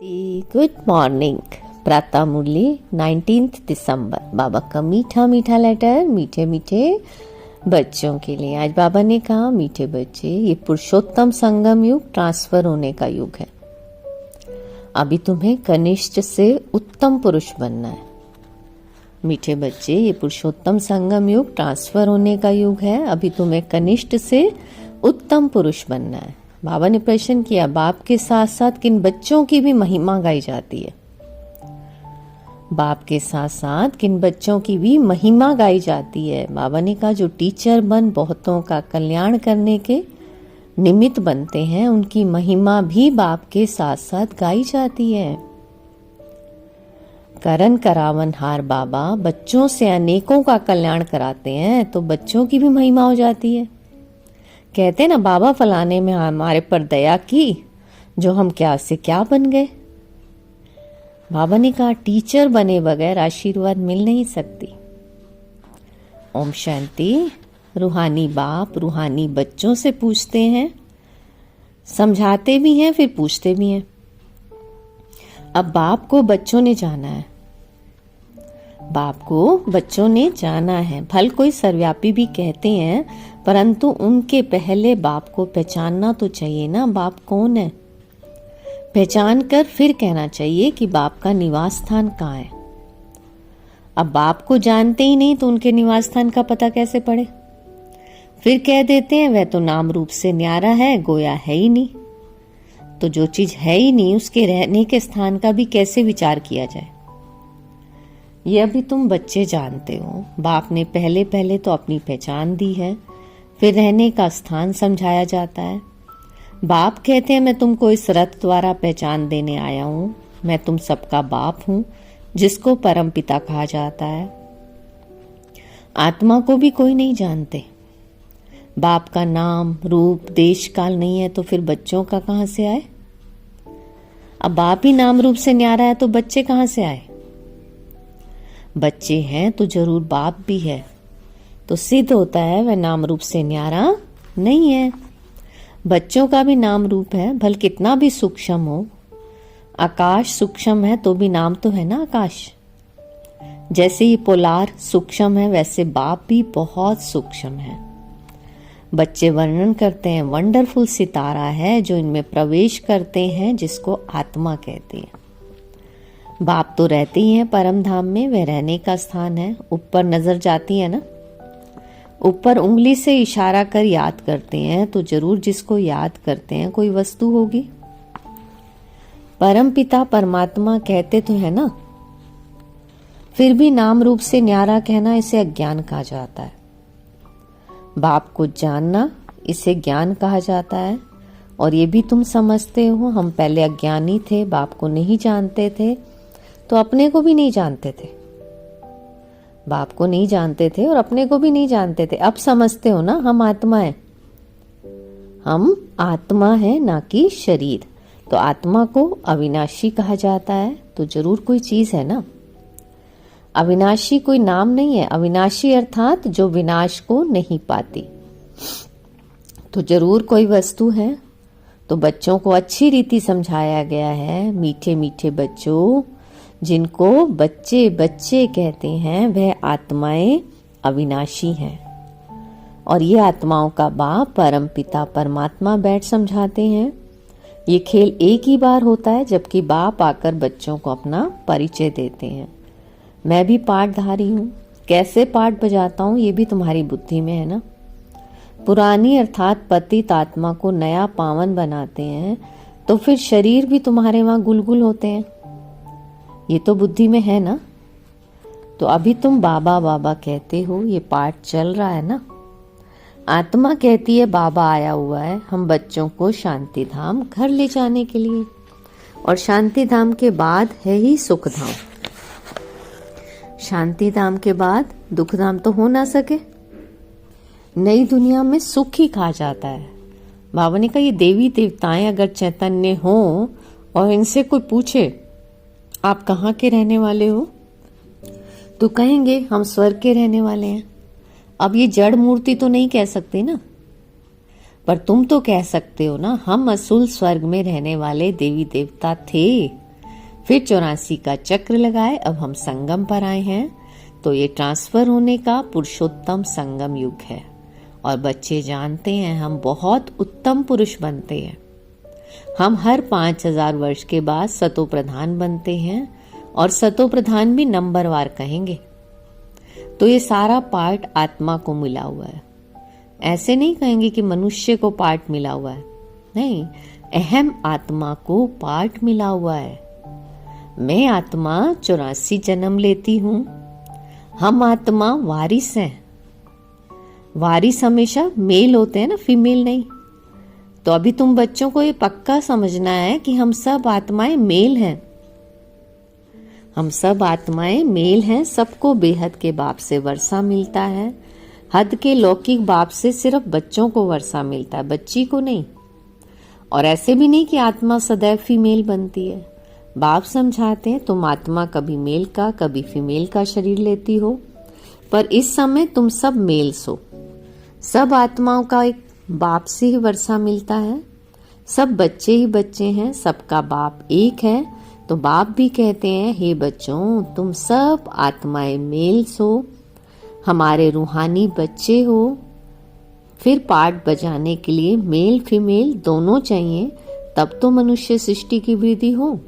Good morning. प्रातः मुरली 19 दिसंबर। बाबा का मीठा मीठा लेटर मीठे मीठे बच्चों के लिए। आज बाबा ने कहा, मीठे बच्चे, ये पुरुषोत्तम संगम युग ट्रांसफर होने का युग है। अभी तुम्हें कनिष्ठ से उत्तम पुरुष बनना है। मीठे बच्चे, ये पुरुषोत्तम संगम युग ट्रांसफर होने का युग है। अभी तुम्हें कनिष्ठ से उत्तम पुरुष बनना है। बाबा ने प्रश्न किया, बाप के साथ साथ किन बच्चों की भी महिमा गाई जाती है? बाप के साथ साथ किन बच्चों की भी महिमा गाई जाती है? बाबा ने कहा, जो टीचर बन बहुतों का कल्याण करने के निमित्त बनते हैं, उनकी महिमा भी बाप के साथ साथ गाई जाती है। करन करावन हार बाबा बच्चों से अनेकों का कल्याण कराते हैं, तो बच्चों की भी महिमा हो जाती है। कहते ना, बाबा फलाने में हमारे पर दया की, जो हम क्या से क्या बन गए। बाबा ने कहा, टीचर बने बगैर आशीर्वाद मिल नहीं सकती। ओम शांति। रूहानी बाप रूहानी बच्चों से पूछते हैं, समझाते भी हैं, फिर पूछते भी हैं। अब बाप को बच्चों ने जाना है। बाप को बच्चों ने जाना है। फल कोई सर्वव्यापी भी कहते हैं, परंतु उनके पहले बाप को पहचानना तो चाहिए ना, बाप कौन है। पहचान कर फिर कहना चाहिए कि बाप का निवास स्थान कहाँ है। अब बाप को जानते ही नहीं तो उनके निवास स्थान का पता कैसे पड़े? फिर कह देते हैं, वह तो नाम रूप से न्यारा है, गोया है ही नहीं। तो जो चीज है ही नहीं, उसके रहने के स्थान का भी कैसे विचार किया जाए? ये अभी तुम बच्चे जानते हो। बाप ने पहले पहले तो अपनी पहचान दी है, फिर रहने का स्थान समझाया जाता है। बाप कहते हैं, मैं तुमको इस रथ द्वारा पहचान देने आया हूँ। मैं तुम सबका बाप हूँ, जिसको परम पिता कहा जाता है। आत्मा को भी कोई नहीं जानते। बाप का नाम रूप देश काल नहीं है, तो फिर बच्चों का कहाँ से आए? अब बाप ही नाम रूप से न्यारा है, तो बच्चे कहाँ से आए? बच्चे हैं तो जरूर बाप भी है, तो सिद्ध होता है वह नाम रूप से न्यारा नहीं है। बच्चों का भी नाम रूप है, भल कितना भी सूक्ष्म हो। आकाश सूक्ष्म है तो भी नाम तो है ना आकाश। जैसे ये पोलार सूक्ष्म है, वैसे बाप भी बहुत सूक्ष्म है। बच्चे वर्णन करते हैं, वंडरफुल सितारा है जो इनमें प्रवेश करते हैं, जिसको आत्मा कहते हैं। बाप तो रहते ही हैं परम धाम में, वह रहने का स्थान है। ऊपर नजर जाती है ना, ऊपर उंगली से इशारा कर याद करते हैं, तो जरूर जिसको याद करते हैं कोई वस्तु होगी। परम पिता परमात्मा कहते तो है ना, फिर भी नाम रूप से न्यारा कहना, इसे अज्ञान कहा जाता है। बाप को जानना, इसे ज्ञान कहा जाता है। और ये भी तुम समझते हो, हम पहले अज्ञानी थे, बाप को नहीं जानते थे, तो अपने को भी नहीं जानते थे। बाप को नहीं जानते थे और अपने को भी नहीं जानते थे। अब समझते हो ना, हम आत्मा है। हम आत्मा है, ना कि शरीर। तो आत्मा को अविनाशी कहा जाता है, तो जरूर कोई चीज है ना। अविनाशी कोई नाम नहीं है। अविनाशी अर्थात जो विनाश को नहीं पाती, तो जरूर कोई वस्तु है। तो बच्चों को अच्छी रीति समझाया गया है। मीठे मीठे बच्चों, जिनको बच्चे बच्चे कहते हैं, वह आत्माएं अविनाशी हैं। और ये आत्माओं का बाप परम पिता परमात्मा बैठ समझाते हैं। ये खेल एक ही बार होता है, जबकि बाप आकर बच्चों को अपना परिचय देते हैं। मैं भी पाठधारी हूँ, कैसे पाठ बजाता हूँ ये भी तुम्हारी बुद्धि में है ना। पुरानी अर्थात पतित आत्मा को नया पावन बनाते हैं, तो फिर शरीर भी तुम्हारे वहां गुलगुल होते हैं। ये तो बुद्धि में है ना। तो अभी तुम बाबा बाबा कहते हो, ये पाठ चल रहा है ना। आत्मा कहती है बाबा आया हुआ है हम बच्चों को शांति धाम घर ले जाने के लिए। और शांति धाम के बाद है ही सुख धाम। शांति धाम के बाद दुख धाम तो हो ना सके। नई दुनिया में सुख ही कहा जाता है। बाबा ने कहा, ये देवी देवताएं अगर चैतन्य हो और इनसे कोई पूछे आप कहाँ के रहने वाले हो, तो कहेंगे हम स्वर्ग के रहने वाले हैं। अब ये जड़ मूर्ति तो नहीं कह सकते ना, पर तुम तो कह सकते हो ना, हम असुल स्वर्ग में रहने वाले देवी देवता थे। फिर 84 का चक्र लगाए, अब हम संगम पर आए हैं। तो ये ट्रांसफर होने का पुरुषोत्तम संगम युग है और बच्चे जानते हैं हम बहुत उत्तम पुरुष बनते हैं। हम हर 5000 वर्ष के बाद सतो प्रधान बनते हैं और सतो प्रधान भी नंबरवार कहेंगे। तो ये सारा पार्ट आत्मा को मिला हुआ है। ऐसे नहीं कहेंगे कि मनुष्य को पार्ट मिला हुआ है, नहीं, अहम आत्मा को पार्ट मिला हुआ है। मैं आत्मा 84 जन्म लेती हूं। हम आत्मा वारिस हैं। वारिस हमेशा मेल होते हैं ना, फीमेल नहीं। तो अभी तुम बच्चों को ये पक्का समझना है कि हम सब आत्माएं मेल हैं। हम सब आत्माएं मेल हैं। सबको बेहद के बाप से वर्षा मिलता है। हद के लौकिक बाप से सिर्फ बच्चों को वर्षा मिलता है, बच्ची को नहीं। और ऐसे भी नहीं कि आत्मा सदैव फीमेल बनती है। बाप समझाते हैं तुम आत्मा कभी मेल का कभी फीमेल का शरीर लेती हो, पर इस समय तुम सब मेल्स हो। सब आत्माओं का एक बाप से ही वर्षा मिलता है। सब बच्चे ही बच्चे हैं, सबका बाप एक है। तो बाप भी कहते हैं हे बच्चों, तुम सब आत्माएं मेल्स हो, हमारे रूहानी बच्चे हो। फिर पार्ट बजाने के लिए मेल फीमेल दोनों चाहिए, तब तो मनुष्य सृष्टि की वृद्धि हो।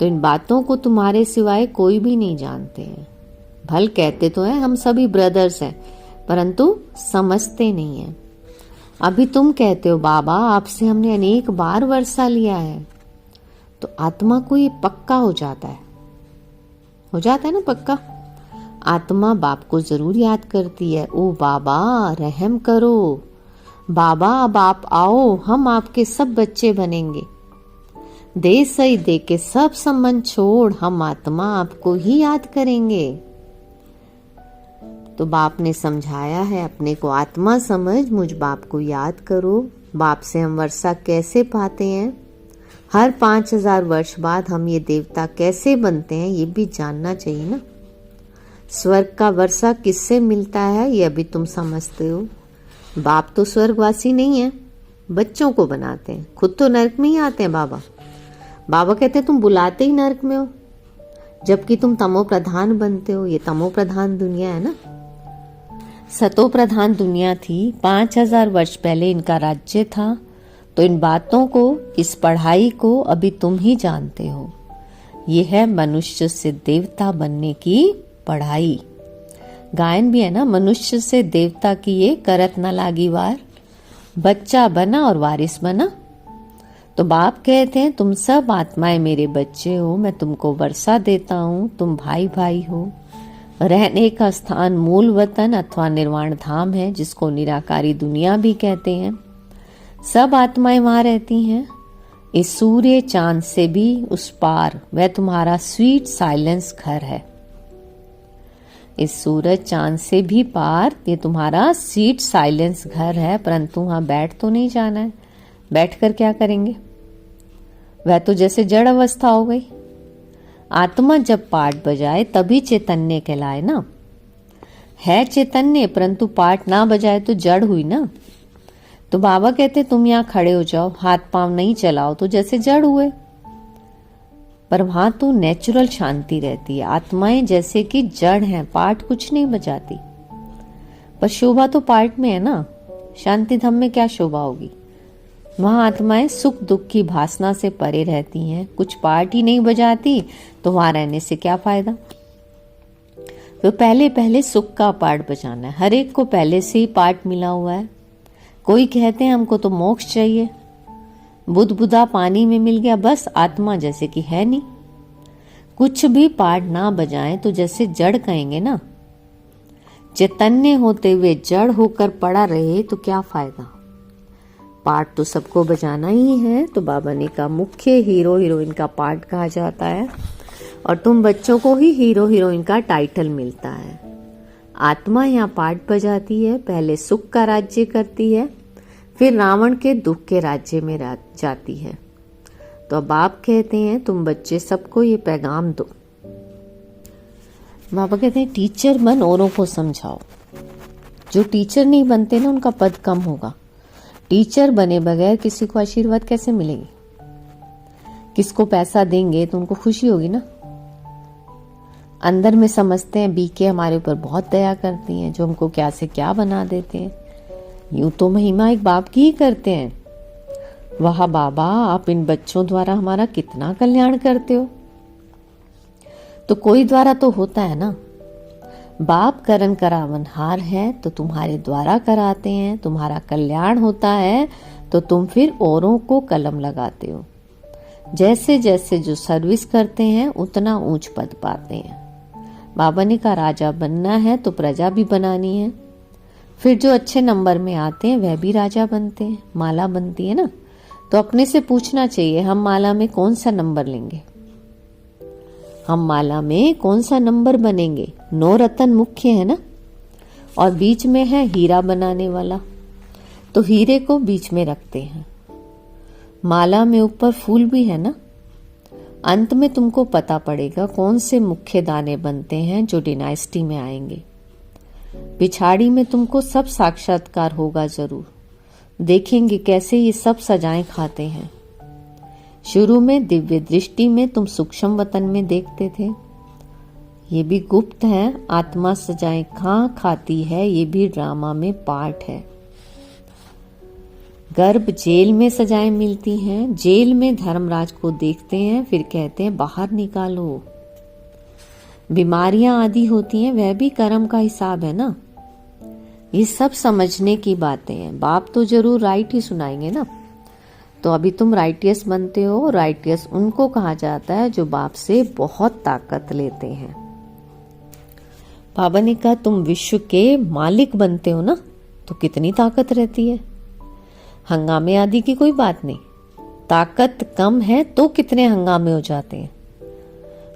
तो इन बातों को तुम्हारे सिवाय कोई भी नहीं जानते हैं। भल कहते तो हैं हम सभी ब्रदर्स हैं, परंतु समझते नहीं हैं। अभी तुम कहते हो बाबा आपसे हमने अनेक बार वर्षा लिया है, तो आत्मा को ये पक्का हो जाता है ना पक्का। आत्मा बाप को जरूर याद करती है, ओ बाबा रहम करो, बाबा अब आप आओ, हम आपके सब बच्चे बनेंगे। दे सही दे के सब संबंध छोड़, हम आत्मा आपको ही याद करेंगे। तो बाप ने समझाया है, अपने को आत्मा समझ, मुझ बाप को याद करो। बाप से हम वर्षा कैसे पाते हैं, हर 5000 वर्ष बाद हम ये देवता कैसे बनते हैं, ये भी जानना चाहिए ना। स्वर्ग का वर्षा किससे मिलता है ये अभी तुम समझते हो। बाप तो स्वर्गवासी नहीं है, बच्चों को बनाते हैं, खुद तो नरक में ही आते हैं। बाबा कहते हैं तुम बुलाते ही नरक में हो, जबकि तुम तमो प्रधान बनते हो। ये तमो प्रधान दुनिया है ना। सतो प्रधान दुनिया थी, 5000 वर्ष पहले इनका राज्य था। तो इन बातों को, इस पढ़ाई को अभी तुम ही जानते हो। ये है मनुष्य से देवता बनने की पढ़ाई। गायन भी है ना, मनुष्य से देवता की ये करत न लागी वार, बच्चा बना और वारिस बना। तो बाप कहते हैं तुम सब आत्माएं मेरे बच्चे हो, मैं तुमको वर्षा देता हूँ, तुम भाई भाई हो। रहने का स्थान मूल वतन अथवा निर्वाण धाम है, जिसको निराकारी दुनिया भी कहते हैं। सब आत्माएं वहां रहती हैं। इस सूर्य चांद से भी उस पार वह तुम्हारा स्वीट साइलेंस घर है। इस सूरज चांद से भी पार ये तुम्हारा स्वीट साइलेंस घर है, परंतु वहां बैठ तो नहीं जाना है। बैठकर क्या करेंगे, वह तो जैसे जड़ अवस्था हो गई। आत्मा जब पाठ बजाए तभी चैतन्य कहलाए ना। है चैतन्य परंतु पाठ ना बजाए तो जड़ हुई ना। तो बाबा कहते तुम यहाँ खड़े हो जाओ, हाथ पांव नहीं चलाओ तो जैसे जड़ हुए। पर वहां तो नेचुरल शांति रहती है। आत्माएं जैसे कि जड़ हैं, पाठ कुछ नहीं बजाती। पर शोभा तो पाठ में है ना। शांति धाम में क्या शोभा होगी। वहां आत्माएं सुख दुख की भासना से परे रहती हैं। कुछ पाठ ही नहीं बजाती तो वहां रहने से क्या फायदा। तो पहले पहले सुख का पाठ बजाना है। हर एक को पहले से ही पाठ मिला हुआ है। कोई कहते हैं हमको तो मोक्ष चाहिए, बुद्धा पानी में मिल गया बस, आत्मा जैसे कि है नहीं। कुछ भी पाठ ना बजाएं तो जैसे जड़ कहेंगे ना। चैतन्य होते हुए जड़ होकर पड़ा रहे तो क्या फायदा। पाठ तो सबको बजाना ही है। तो बाबा ने कहा मुख्य हीरो हीरोइन का पाठ कहा जाता है और तुम बच्चों को ही हीरो हीरोइन का टाइटल मिलता है। आत्मा यहाँ पाठ बजाती है, पहले सुख का राज्य करती है, फिर रावण के दुख के राज्य में जाती है। तो अब आप कहते हैं तुम बच्चे सबको ये पैगाम दो। बाबा कहते हैं टीचर बन, औरों को समझाओ। जो टीचर नहीं बनते ना उनका पद कम होगा। टीचर बने बगैर किसी को आशीर्वाद कैसे मिलेगी। किसको पैसा देंगे तो उनको खुशी होगी ना। अंदर में समझते हैं बीके हमारे ऊपर बहुत दया करती हैं, जो हमको क्या से क्या बना देते हैं। यूं तो महिमा एक बाप की ही करते हैं। वाह बाबा, आप इन बच्चों द्वारा हमारा कितना कल्याण करते हो। तो कोई द्वारा तो होता है ना। बाप करन करावनहार है तो तुम्हारे द्वारा कराते हैं, तुम्हारा कल्याण होता है तो तुम फिर औरों को कलम लगाते हो। जैसे जैसे जो सर्विस करते हैं उतना ऊंच पद पाते हैं। बाबा ने कहा राजा बनना है तो प्रजा भी बनानी है। फिर जो अच्छे नंबर में आते हैं वह भी राजा बनते हैं, माला बनती है ना। तो अपने से पूछना चाहिए हम माला में कौन सा नंबर लेंगे, हम माला में कौन सा नंबर बनेंगे। 9 रतन मुख्य है ना, और बीच में है हीरा बनाने वाला, तो हीरे को बीच में रखते हैं। माला में ऊपर फूल भी है ना। अंत में तुमको पता पड़ेगा कौन से मुख्य दाने बनते हैं जो डिनाइस्टी में आएंगे। पिछाड़ी में तुमको सब साक्षात्कार होगा जरूर, देखेंगे कैसे ये सब सजाएं खाते हैं। शुरू में दिव्य दृष्टि में तुम सूक्ष्म वतन में देखते थे, ये भी गुप्त है। आत्मा सजाएं कहाँ खाती है, ये भी ड्रामा में पार्ट है। गर्भ जेल में सजाएं मिलती हैं। जेल में धर्मराज को देखते हैं, फिर कहते हैं बाहर निकालो। बीमारियां आदि होती हैं, वह भी कर्म का हिसाब है ना। ये सब समझने की बातें हैं। बाप तो जरूर राइट ही सुनाएंगे ना। तो अभी तुम राइटियस बनते हो। राइटियस उनको कहा जाता है जो बाप से बहुत ताकत लेते हैं। बाबा ने कहा तुम विश्व के मालिक बनते हो ना, तो कितनी ताकत रहती है। हंगामे आदि की कोई बात नहीं, ताकत कम है तो कितने हंगामे हो जाते हैं।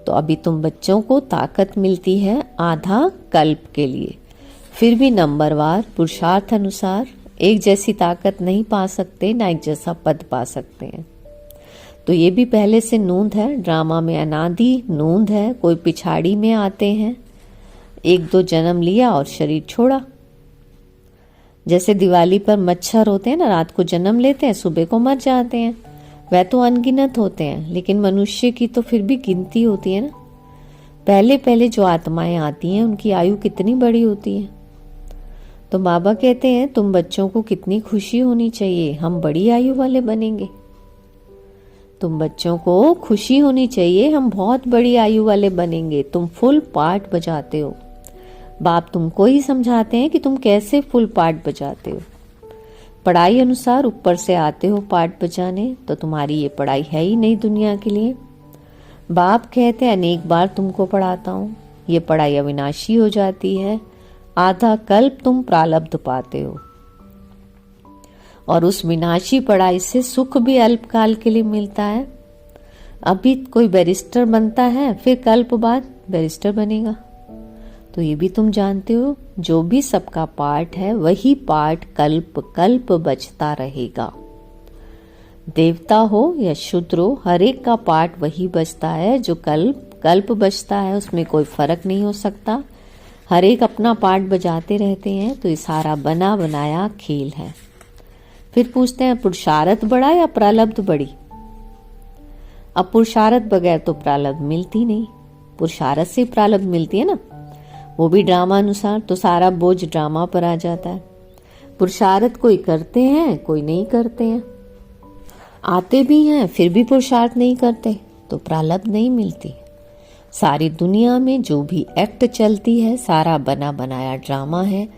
तो अभी तुम बच्चों को ताकत मिलती है आधा कल्प के लिए, फिर भी नंबरवार पुरुषार्थ अनुसार एक जैसी ताकत नहीं पा सकते, ना एक जैसा पद पा सकते हैं। तो ये भी पहले से नूंद है, ड्रामा में अनादि नूंद है। कोई पिछाड़ी में आते हैं, 1-2 जन्म लिया और शरीर छोड़ा। जैसे दिवाली पर मच्छर होते हैं ना, रात को जन्म लेते हैं, सुबह को मर जाते हैं। वह तो अनगिनत होते हैं, लेकिन मनुष्य की तो फिर भी गिनती होती है ना। पहले पहले जो आत्माएं आती हैं उनकी आयु कितनी बड़ी होती है। तो बाबा कहते हैं तुम बच्चों को कितनी खुशी होनी चाहिए, हम बड़ी आयु वाले बनेंगे। तुम बच्चों को खुशी होनी चाहिए, हम बहुत बड़ी आयु वाले बनेंगे। तुम फुल पार्ट बजाते हो। बाप तुमको ही समझाते हैं कि तुम कैसे फुल पार्ट बजाते हो। पढ़ाई अनुसार ऊपर से आते हो पार्ट बजाने, तो तुम्हारी ये पढ़ाई है ही नहीं दुनिया के लिए। बाप कहते हैं अनेक बार तुमको पढ़ाता हूँ, ये पढ़ाई अविनाशी हो जाती है। आधा कल्प तुम प्रारब्ध पाते हो, और उस विनाशी पढ़ाई से सुख भी अल्पकाल के लिए मिलता है। अभी कोई बैरिस्टर बनता है, फिर कल्प बाद बैरिस्टर बनेगा। तो ये भी तुम जानते हो, जो भी सबका पार्ट है वही पार्ट कल्प कल्प बचता रहेगा। देवता हो या शूद्र हो, हर एक का पार्ट वही बचता है जो कल्प कल्प बचता है। उसमें कोई फर्क नहीं हो सकता। हर एक अपना पार्ट बजाते रहते हैं। तो ये सारा बना बनाया खेल है। फिर पूछते हैं पुरुषार्थ बड़ा या प्रारब्ध बड़ी। अब पुरुषार्थ बगैर तो प्रारब्ध मिलती नहीं, पुरुषार्थ से प्रारब्ध मिलती है ना, वो भी ड्रामा अनुसार। तो सारा बोझ ड्रामा पर आ जाता है। पुरुषार्थ कोई करते हैं, कोई नहीं करते हैं। आते भी हैं फिर भी पुरुषार्थ नहीं करते, तो प्रारब्ध नहीं मिलती। सारी दुनिया में जो भी एक्ट चलती है सारा बना बनाया ड्रामा है।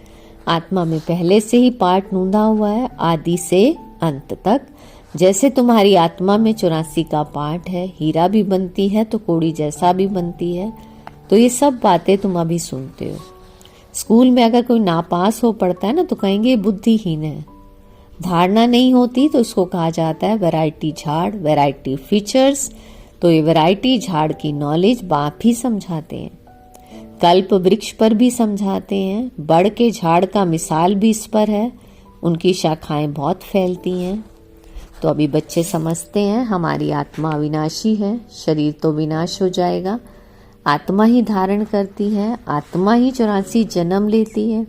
आत्मा में पहले से ही पार्ट नूंदा हुआ है आदि से अंत तक। जैसे तुम्हारी आत्मा में 84 का पार्ट है, हीरा भी बनती है तो कोड़ी जैसा भी बनती है। तो ये सब बातें तुम अभी सुनते हो। स्कूल में अगर कोई नापास हो पड़ता है ना, तो कहेंगे बुद्धिहीन है। धारणा नहीं होती तो इसको कहा जाता है वैरायटी झाड़, वैरायटी फीचर्स। तो ये वैरायटी झाड़ की नॉलेज बाप ही समझाते हैं। कल्प वृक्ष पर भी समझाते हैं। बड़ के झाड़ का मिसाल भी इस पर है, उनकी शाखाएं बहुत फैलती हैं। तो अभी बच्चे समझते हैं हमारी आत्मा अविनाशी है, शरीर तो विनाश हो जाएगा। आत्मा ही धारण करती है, आत्मा ही 84 जन्म लेती है।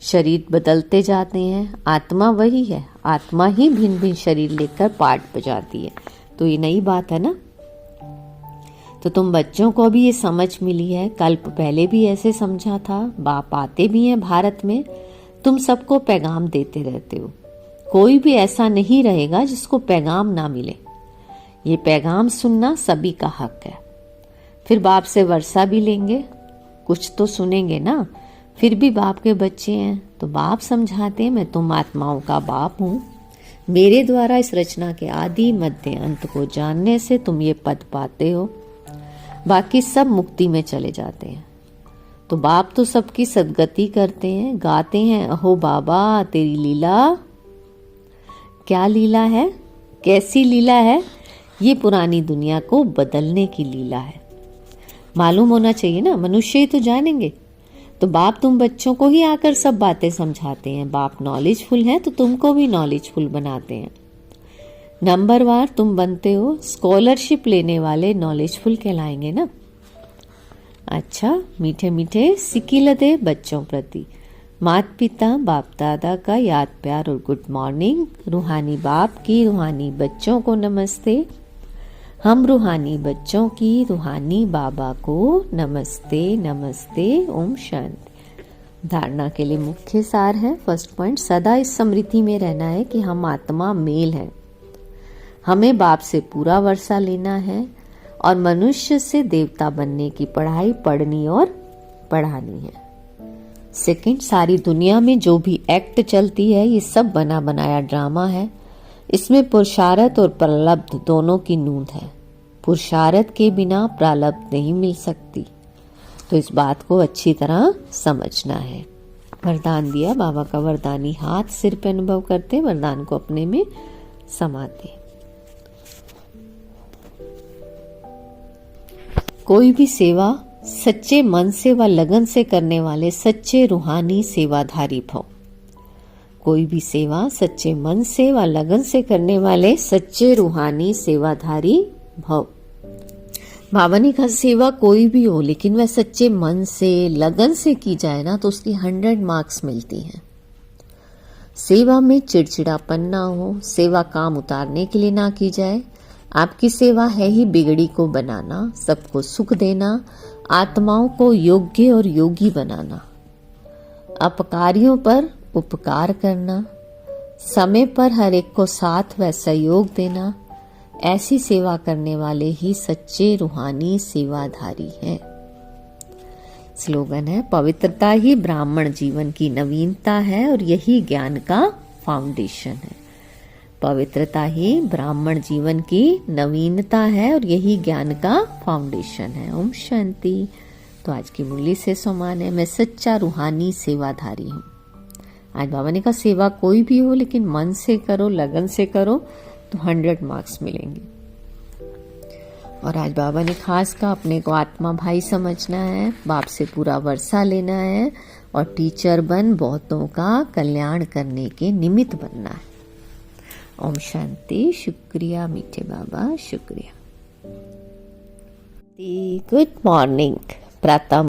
शरीर बदलते जाते हैं, आत्मा वही है। आत्मा ही भिन्न भिन्न शरीर लेकर पार्ट बजाती है। तो ये नई बात है ना। तो तुम बच्चों को भी ये समझ मिली है, कल्प पहले भी ऐसे समझा था। बाप आते भी हैं भारत में, तुम सबको पैगाम देते रहते हो। कोई भी ऐसा नहीं रहेगा जिसको पैगाम ना मिले। ये पैगाम सुनना सभी का हक है। फिर बाप से वर्षा भी लेंगे, कुछ तो सुनेंगे ना। फिर भी बाप के बच्चे हैं तो बाप समझाते हैं, मैं तुम आत्माओं का बाप हूँ। मेरे द्वारा इस रचना के आदि मध्य अंत को जानने से तुम ये पद पाते हो। बाकी सब मुक्ति में चले जाते हैं। तो बाप तो सबकी सदगति करते हैं, गाते हैं, अहो बाबा तेरी लीला। क्या लीला है, कैसी लीला है? ये पुरानी दुनिया को बदलने की लीला है। मालूम होना चाहिए ना, मनुष्य ही तो जानेंगे। तो बाप तुम बच्चों को ही आकर सब बातें समझाते हैं। बाप नॉलेजफुल हैं तो तुमको भी नॉलेजफुल बनाते हैं। नंबरवार तुम बनते हो, स्कॉलरशिप लेने वाले नॉलेजफुल कहलाएंगे ना। अच्छा, मीठे मीठे सिकिलदे बच्चों प्रति माता पिता बाप दादा का याद प्यार और गुड मॉर्निंग। रूहानी बाप की रूहानी बच्चों को नमस्ते। हम रूहानी बच्चों की रूहानी बाबा को नमस्ते नमस्ते। ओम शांति। धारणा के लिए मुख्य सार है। फर्स्ट पॉइंट, सदा इस स्मृति में रहना है कि हम आत्मा मेल हैं। हमें बाप से पूरा वर्षा लेना है और मनुष्य से देवता बनने की पढ़ाई पढ़नी और पढ़ानी है। सेकंड, सारी दुनिया में जो भी एक्ट चलती है ये सब बना बनाया ड्रामा है। इसमें पुरुषार्थ और प्रारब्ध दोनों की नूंद है। पुरुषार्थ के बिना प्रारब्ध नहीं मिल सकती। तो इस बात को अच्छी तरह समझना है। वरदान दिया, बाबा का वरदानी हाथ सिर पे अनुभव करते, वरदान को अपने में समाते। कोई भी सेवा सच्चे मन से व लगन से करने वाले सच्चे रूहानी सेवाधारी भव। कोई भी सेवा सच्चे मन से व लगन से करने वाले सच्चे रूहानी सेवाधारी भव। बाबा ने कहा सेवा कोई भी हो लेकिन वह सच्चे मन से लगन से की जाए ना तो उसकी 100 मार्क्स मिलती हैं। सेवा में चिड़चिड़ापन ना हो, सेवा काम उतारने के लिए ना की जाए। आपकी सेवा है ही बिगड़ी को बनाना, सबको सुख देना, आत्माओं को योग्य और योगी बनाना, अपकारियों पर उपकार करना, समय पर हर एक को साथ व सहयोग देना। ऐसी सेवा करने वाले ही सच्चे रूहानी सेवाधारी हैं। स्लोगन है, पवित्रता ही ब्राह्मण जीवन की नवीनता है और यही ज्ञान का फाउंडेशन है। पवित्रता ही ब्राह्मण जीवन की नवीनता है और यही ज्ञान का फाउंडेशन है। ओम शांति। तो आज की मुरली से सम्मान है, मैं सच्चा रूहानी सेवाधारी हूँ। आज बाबा ने कहा सेवा कोई भी हो लेकिन मन से करो, लगन से करो तो 100 मार्क्स मिलेंगे। और आज बाबा ने खास कहा अपने को आत्मा भाई समझना है, बाप से पूरा वर्षा लेना है और टीचर बन बहुतों का कल्याण करने के निमित्त बनना है। ओम शांति। शुक्रिया मीठे बाबा, शुक्रिया। Good morning. प्रातः